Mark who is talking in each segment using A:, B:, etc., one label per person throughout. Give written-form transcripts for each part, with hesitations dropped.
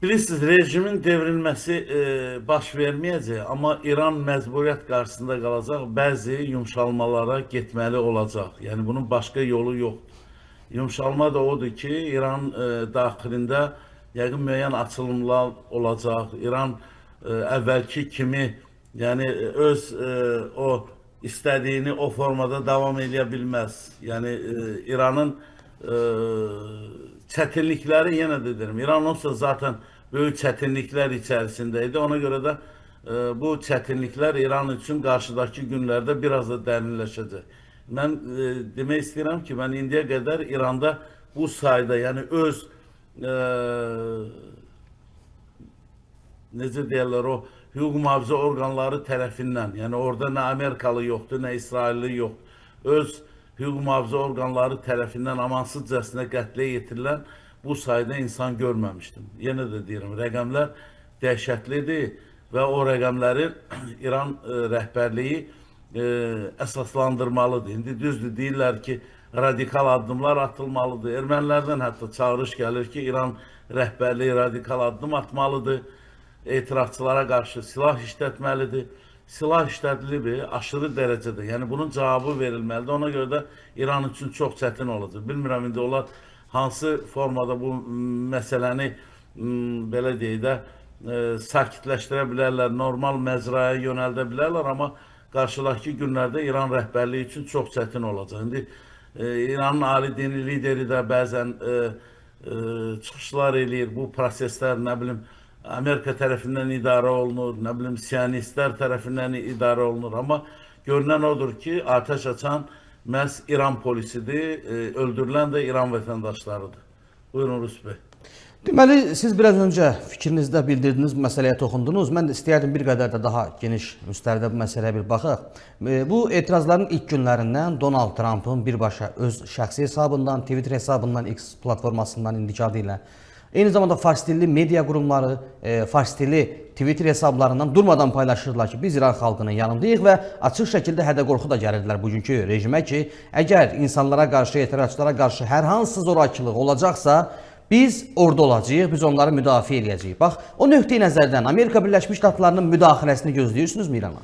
A: Bilirsiniz, rejimin devrilməsi baş verməyəcək, amma İran məcburiyyət qarşısında qalacaq, bəzi yumşalmalara getməli olacaq. Yəni bunun başqa yolu yoxdur. Yumşalma da odur ki, İran daxilində yəqin müəyyən açılımlar olacaq. İran əvvəlki kimi, yəni öz o istədiyini o formada davam edə bilməz. Yəni İranın çətinlikləri, yenə də deyirəm, İran olsa zaten böyük çətinliklər içərisindəydi. Ona görə də bu çətinliklər İran üçün qarşıdakı günlərdə biraz da dərinləşəcək. Mən demək istəyirəm ki, mən indiyə qədər İranda bu sayda, yəni öz necə deyirlər, o hüquq mühafizə orqanları tərəfindən, yəni orada nə Amerikalı yoxdur, nə İsrailli yoxdur, öz hüquq mühafizə orqanları tərəfindən amansızcasına qətlə yetirilən bu sayda insan görməmişdim. Yenə də deyirəm, rəqəmlər dəhşətlidir və o rəqəmləri İran rəhbərliyi əsaslandırmalıdır. İndi düzdür, deyirlər ki, radikal addımlar atılmalıdır. Ermənilərdən hətta çağırış gəlir ki, İran rəhbərliyi radikal addım atmalıdır. Etirazçılara qarşı silah işlətməlidir. Silah işlədilib aşırı dərəcədə. Yəni bunun cavabı verilməlidir. Ona görə də İran üçün çox çətin olacaq. Bilmirəm indi onlar hansı formada bu məsələni belə deyək də sakitləşdirə bilərlər, normal məcraya yönəldə bilərlər, amma qarşıdakı günlərdə İran rəhbərliyi üçün çox çətin olacaq. İndi İranın ali dini lideri də bəzən çıxışlar eləyir. Bu proseslər, nə bilim, Amerika tərəfindən idarə olunur, nə bilim, siyonistlər tərəfindən idarə olunur. Amma görünən odur ki, ateş açan məhz İran polisidir, öldürülən də İran vətəndaşlarıdır. Buyurun Rus bəy.
B: Deməli, siz biraz öncə fikrinizdə bildirdiniz, məsələyə toxundunuz. Mən də istəyərdim bir qədər də daha geniş müstəvidə bu məsələyə bir baxaq. Bu etirazların ilk günlərindən Donald Trump'ın birbaşa öz şəxsi hesabından, Twitter hesabından, X platformasından indikadı ilə, eyni zamanda fars dilli media qurumları, fars dilli Twitter hesablarından durmadan paylaşırlar ki, biz İran xalqının yanındayıq və açıq şəkildə hədə-qorxu da gəlirdilər bugünkü rejimə ki, əgər insanlara qarşı, etirazçılara qarşı hər hansı zorakılıq olacaqsa, biz orada olacağıq, biz onları müdafiə edəcəyik. Bax, o nöqteyi nəzərdən Amerika Birləşmiş Ştatlarının müdaxiləsini gözləyirsiniz İrana?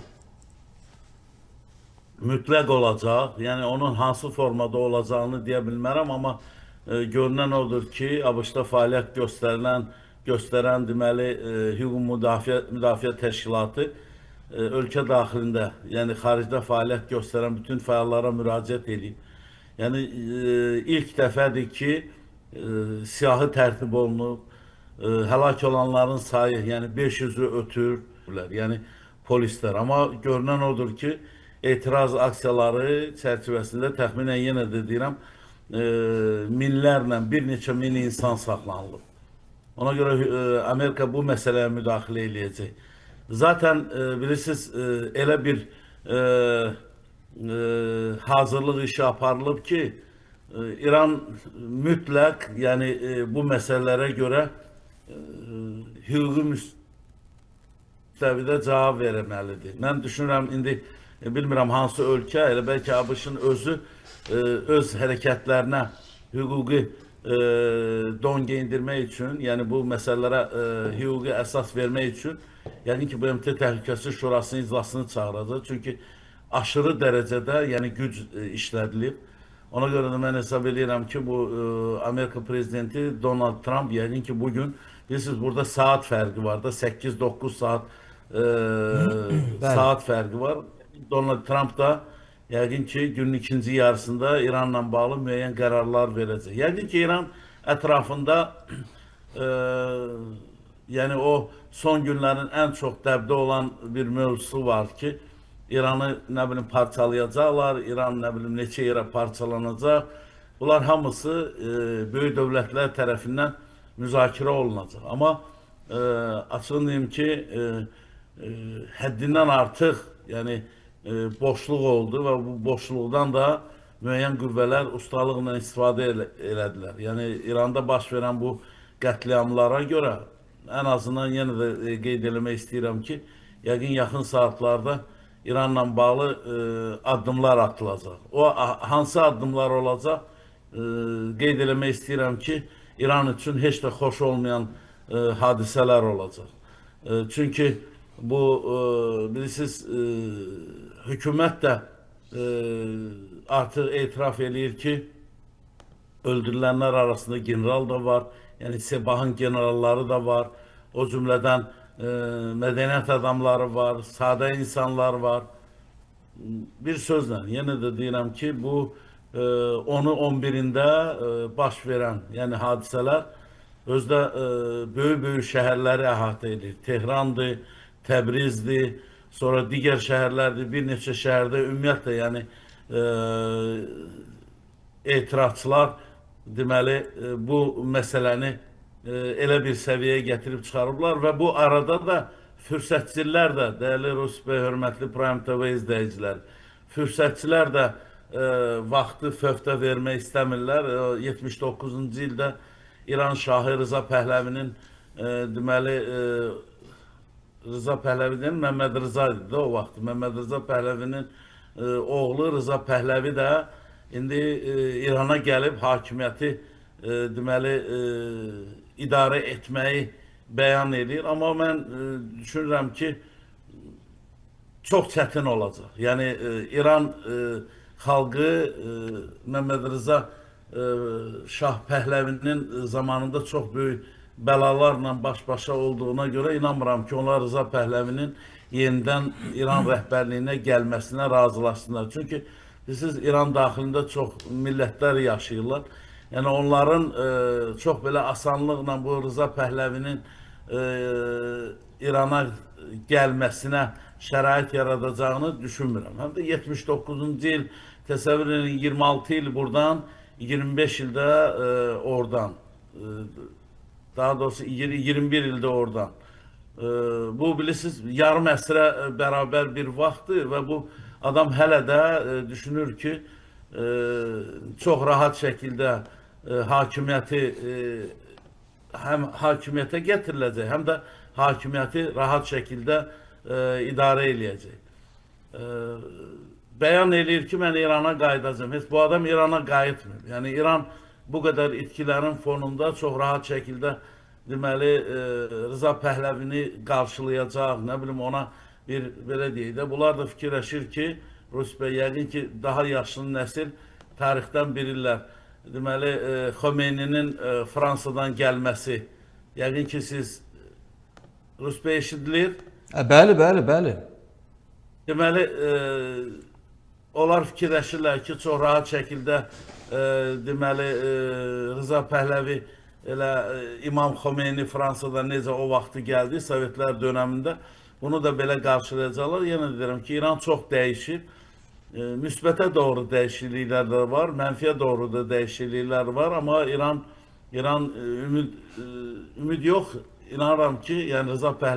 A: Mütləq olacaq. Yəni onun hansı formada olacağını deyə bilmərəm, amma görünən odur ki, ABŞ-da fəaliyyət göstərən deməli hüquq müdafiə təşkilatı ölkə daxilində, yəni xaricdə fəaliyyət göstərən bütün fəallara müraciət edib. Yəni ilk dəfədir ki, siyahı tərtib olunub, həlak olanların sayı, yəni 500'ü ötürürlər, yəni polislər. Amma görünən odur ki, etiraz aksiyaları çərçivəsində təxminən, yenə də deyirəm, minlərlə, bir neçə min insan saxlanılıb. Ona görə Amerika bu məsələyə müdaxilə eləyəcək. Zaten bilirsiniz, elə bir hazırlıq işi aparılıb ki, İran mütləq, yəni bu məsələlərə görə hüquqi müstəvidə cavab verməlidir. Mən düşünürəm, indi bilmirəm hansı ölkə, elə bəlkə ABŞ-ın özü öz hərəkətlərinə hüquqi don geyindirmək üçün, yəni bu məsələlərə hüquqi əsas vermək üçün, yəni ki, BMT Təhlükəsizlik Şurasının iclasını çağıracaq. Çünki aşırı dərəcədə, yəni güc işlədilib. Ona görə də mən hesab edirəm ki, bu Amerika prezidenti Donald Trump, yəqin ki, bugün, bilirsiniz, burada saat fərqi var da, 8-9 saat saat fərqi var. Donald Trump da yəqin ki, günün ikinci yarısında İranla bağlı müəyyən qərarlar verəcək. Yəqin ki, İran ətrafında yəni o son günlərin ən çox dəbdə olan bir mövzusu var ki, İranı, nə bilim, parçalayacaqlar, İran, nə bilim, neçə yerə parçalanacaq. Bunlar hamısı böyük dövlətlər tərəfindən müzakirə olunacaq. Amma açığını deyim ki, həddindən artıq, yəni boşluq oldu və bu boşluqdan da müəyyən qüvvələr ustalıqla istifadə elədilər. Yəni İranda baş verən bu qətliamlara görə ən azından yenə də qeyd eləmək istəyirəm ki, yəqin yaxın saatlarda İranla bağlı addımlar atılacaq. O hansı addımlar olacaq? Qeyd eləmək istəyirəm ki, İran üçün heç də xoş olmayan hadisələr olacaq. Çünki bu bilirsiniz hökumət də artıq etiraf eləyir ki, öldürülənlər arasında general da var, yəni Sebahın generalları da var, o cümlədən mədəniyyət adamları var, sadə insanlar var. Bir sözlə, yenə də deyirəm ki, bu 10-u 11-də baş verən, yəni hadisələr özdə böyük-böyük şəhərləri əhatə edir. Tehrandır, Təbrizdir, sonra digər şəhərlərdir, bir neçə şəhərdə ümumiyyətlə, yəni etirazçılar deməli bu məsələni elə bir səviyyəyə gətirib çıxarıblar və bu arada da fürsətçilər də, dəyərli Rus və hörmətli Prime TV izləyicilər, fürsətçilər də vaxtı fövtə vermək istəmirlər. 79-cu ildə İran Şahı Rıza Pəhləvinin deməli Rıza Pəhləvinin Məmməd Rıza idi də o vaxt. Məmməd Rıza Pəhləvinin oğlu Rıza Pəhləvi də indi İrana gəlib hakimiyyəti deməli idarə etməyi bəyan edir. Amma mən düşünürəm ki, çox çətin olacaq. Yəni İran xalqı Məmməd Rıza Şah Pəhləvinin zamanında çox böyük bəlalarla baş-başa olduğuna görə inanmıram ki, onlar Rıza Pəhləvinin yenidən İran rəhbərliyinə gəlməsinə razılaşsınlar. Çünki siz İran daxilində çox millətlər yaşayırlar. Yəni onların çox belə asanlıqla bu Rıza Pəhləvinin İrana gəlməsinə şərait yaradacağını düşünmürəm. Həm də 79-cu il, təsəvvür edin, 26 il buradan, 25 ildə oradan, daha doğrusu 21 ildə oradan. Bu bilirsiniz, yarım əsrə bərabər bir vaxtdır və bu adam hələ də düşünür ki, çox rahat şəkildə hakimiyyəti həm hakimiyyətə gətiriləcək, həm də hakimiyyəti rahat şəkildə idarə eləyəcək. Bəyan eləyir ki, mən İrana qayıdacağım. Heç bu adam İrana qayıtmır. Yəni İran bu qədər itkilərin fonunda çox rahat şəkildə deməli Rıza Pəhləvini qarşılayacaq, nə bilim ona bir belə deyək də. Bunlar da fikirləşir ki, Rus bəy yəqin ki, daha yaşlı nəsil tarixdən bilirlər. Deməli, Xomeyninin Fransadan gəlməsi, yəqin ki, siz Rus bəy eşidilir.
B: Bəli, bəli, bəli.
A: Deməli, onlar fikirləşirlər ki, çox rahat şəkildə deməli, Rıza Pəhləvi elə İmam Xomeyni Fransadan necə o vaxtı gəldi, Sovetlər dönəmində bunu da belə qarşılayacaqlar. Yenə deyirəm ki, İran çox dəyişir. Müsbətə doğru dəyişikliklər də var, mənfiyə doğru da dəyişikliklər var, amma İran ümid yox, inanıram ki, yəni Rıza Pəhləvi